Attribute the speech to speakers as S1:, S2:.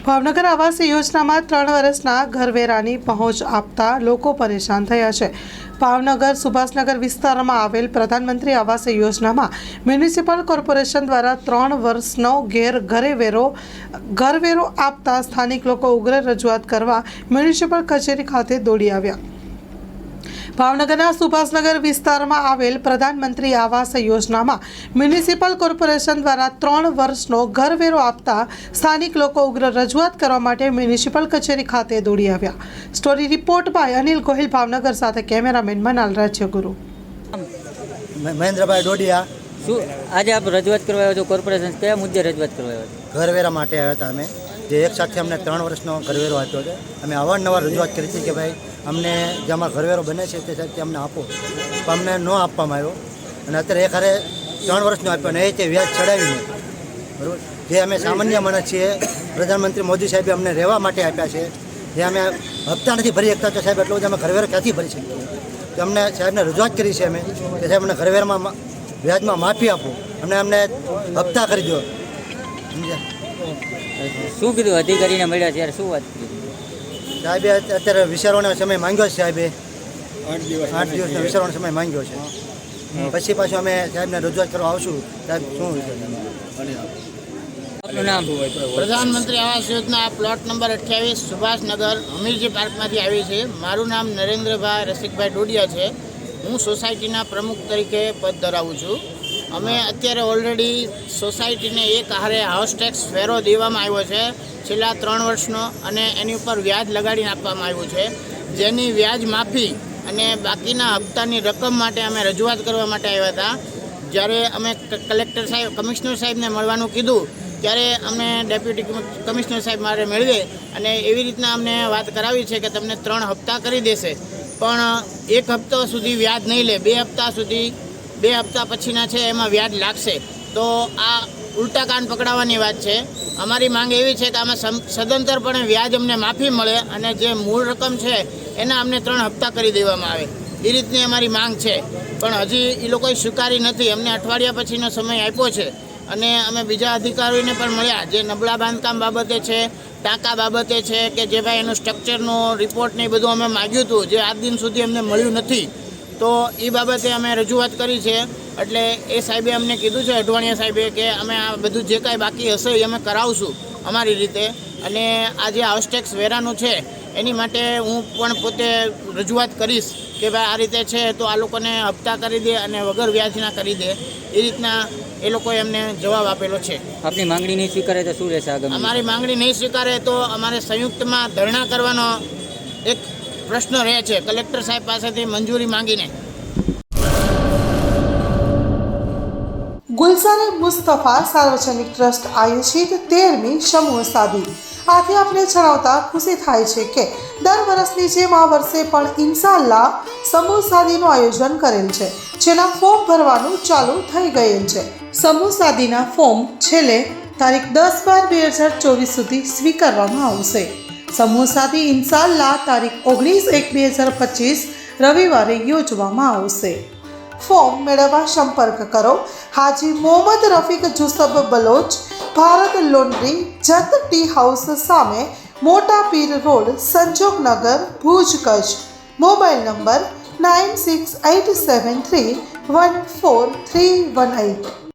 S1: ભાવનગર આવાસ યોજનામાં 3 વર્ષના ઘરવેરાની પહોંચ આપતા લોકો પરેશાન થયા છે। ભાવનગર સુભાષનગર વિસ્તારમાં આવેલ પ્રધાનમંત્રી આવાસ યોજનામાં મ્યુનિસિપલ કોર્પોરેશન દ્વારા 3 વર્ષનો ઘરવેરો આપતા સ્થાનિક લોકો ઉગ્ર રજૂઆત કરવા મ્યુનિસિપલ કચેરી ખાતે દોડી આવ્યા। ભાવનગરના સુભાષનગર વિસ્તારમાં આવેલ પ્રધાનમંત્રી આવાસ યોજનામાં મ્યુનિસિપલ કોર્પોરેશન દ્વારા 3 વર્ષનો ઘરવેરો આપતા સ્થાનિક લોકો ઉગ્ર રજૂઆત કરવા માટે મ્યુનિસિપલ કચેરી ખાતે દોડી આવ્યા। Story report by Anil Gohil, Bhavnagar સાથે કેમેરામેન મનાલ રાજ્યગુરુ।
S2: મહેન્દ્રભાઈ ડોડિયા।
S3: શું આજે આપ રજૂઆત કરવા આવ્યો છો? કોર્પોરેશન કયા મુદ્દે રજૂઆત કરવા આવ્યો છો?
S2: ઘરવેરા માટે આવ્યા હતા અમે, જે એક સાથે અમને 3 વર્ષનો ઘરવેરો આપ્યો છે। અમે અવારનવાર રજૂઆત કરી હતી કે ભાઈ અમને જેમાં ઘરવેરો બને છે તે સાથે અમને આપો, પણ અમને ન આપવામાં આવ્યો। અને અત્યારે એક હારે 3 વર્ષનો આપ્યો અને એ તે વ્યાજ ચડાવીને, બરાબર, જે અમે સામાન્ય માણસ છીએ, પ્રધાનમંત્રી મોદી સાહેબે અમને રહેવા માટે આપ્યા છે, જે અમે હપ્તા નથી ભરી શકતા, તો સાહેબ એટલો જ અમે ઘરવેરો ક્યાંથી ભરી શકીએ? તો અમને સાહેબને રજૂઆત કરી છે અમે કે સાહેબ અમને ઘરવેરામાં વ્યાજમાં માફી આપો, અમને હપ્તા કરી દો, સમજ્યા?
S3: શું કીધું અધિકારીને મળ્યા ત્યારે શું વાત કરી?
S2: સાહેબે અત્યારે વિચારવાનો સમય માંગ્યો છે। સાહેબે 8 દિવસનો વિચારવાનો સમય માંગ્યો છે। પછી પાછું અમે સાહેબને રજૂઆત કરવા આવશું। સાહેબ શું
S3: આપનું નામ?
S4: પ્રધાનમંત્રી આવાસ યોજના પ્લોટ નંબર 28 સુભાષનગર અમીરજી પાર્કમાંથી આવી છે। મારું નામ નરેન્દ્રભાઈ રસિકભાઈ ડોડિયા છે। હું સોસાયટીના પ્રમુખ તરીકે પદ ધરાવું છું। અમે અત્યારે ઓલરેડી સોસાયટીને એક હારે હાઉસ ટેક્સ વેરો દેવામાં આવ્યો છે છેલ્લા 3 વર્ષનો, અને એની ઉપર વ્યાજ લગાડીને આપવામાં આવ્યું છે, જેની વ્યાજ માફી અને બાકીના હપ્તાની રકમ માટે અમે રજૂઆત કરવા માટે આવ્યા હતા। જ્યારે અમે કલેક્ટર સાહેબ, કમિશનર સાહેબને મળવાનું કીધું ત્યારે અમને ડેપ્યુટી કમિશનર સાહેબ મારે મેળવે અને એવી રીતના અમને વાત કરાવી છે કે તમને 3 હપ્તા કરી દેશે, પણ 1 હપ્તો સુધી વ્યાજ નહીં લે, 2 હપ્તા સુધી, 2 હપ્તા પછીના છે એમાં વ્યાજ લાગશે। તો આ ઉલટા કાન પકડાવવાની વાત છે। અમારી માંગ એવી છે કે આમાં સદંતરપણે વ્યાજ અમને માફી મળે અને જે મૂળ રકમ છે એના અમને 3 હપ્તા કરી દેવામાં આવે, એ રીતની અમારી માંગ છે। પણ હજી એ લોકોએ સ્વીકારી નથી। અમને અઠવાડિયા પછીનો સમય આપ્યો છે અને અમે બીજા અધિકારીઓને પણ મળ્યા, જે નબળા બાંધકામ બાબતે છે, ટાંકા બાબતે છે, કે જે ભાઈ એનું સ્ટ્રક્ચરનો રિપોર્ટ ને એ બધું અમે માગ્યું હતું, જે આજ દિન સુધી અમને મળ્યું નથી। તો એ બાબતે અમે રજૂઆત કરી છે। એટલે એ સાહેબે અમને કીધું છે, અઢવાણિયા સાહેબે, કે અમે આ બધું જે કાંઈ બાકી હશે એ અમે કરાવશું અમારી રીતે। અને આ જે હાઉસ ટેક્સ વેરાનું છે એની માટે હું પણ પોતે રજૂઆત કરીશ કે ભાઈ આ રીતે છે તો આ લોકોને હપ્તા કરી દે અને વગર વ્યાજના કરી દે, એ રીતના એ લોકોએ અમને જવાબ આપેલો છે।
S3: આપની માંગણી નહીં સ્વીકારે તો શું રહેશે આગળ?
S4: અમારી માંગણી નહીં સ્વીકારે તો અમારે સંયુક્તમાં ધરણા કરવાનો એક પ્રશ્ન રહે છે, કલેક્ટર સાહેબ પાસેથી મંજૂરી માંગીને।
S1: ગુલઝારે મુસ્તફા સાર્વજનિક ટ્રસ્ટ આયોજિત 13મી સમૂહ સાદી। આથી આપને જણાવતા ખુશી થાય છે કે દર વર્ષની જેમ આ વર્ષે પણ ઇન્શાઅલ્લાહ સમૂહ સાદીનું આયોજન કરેલ છે, જેના ફોર્મ ભરવાનું ચાલુ થઈ ગયેલ છે। સમૂહ સાદીના ફોર્મ છેલ્લે તારીખ 10/12/2024 સુધી સ્વીકારવામાં આવશે। સમૂહ સાદી ઇન્શાઅલ્લાહ તારીખ 19/1/2025 રવિવારે યોજવામાં આવશે। ફોર્મ મેળવવા સંપર્ક કરો Haji Mohammad Rafiq Jusab Baloch, Bharat laundry, Jat tea house સામે, Mota Pir road, Sanjognagar, Bhuj, Kutch. Mobile number 9687314318।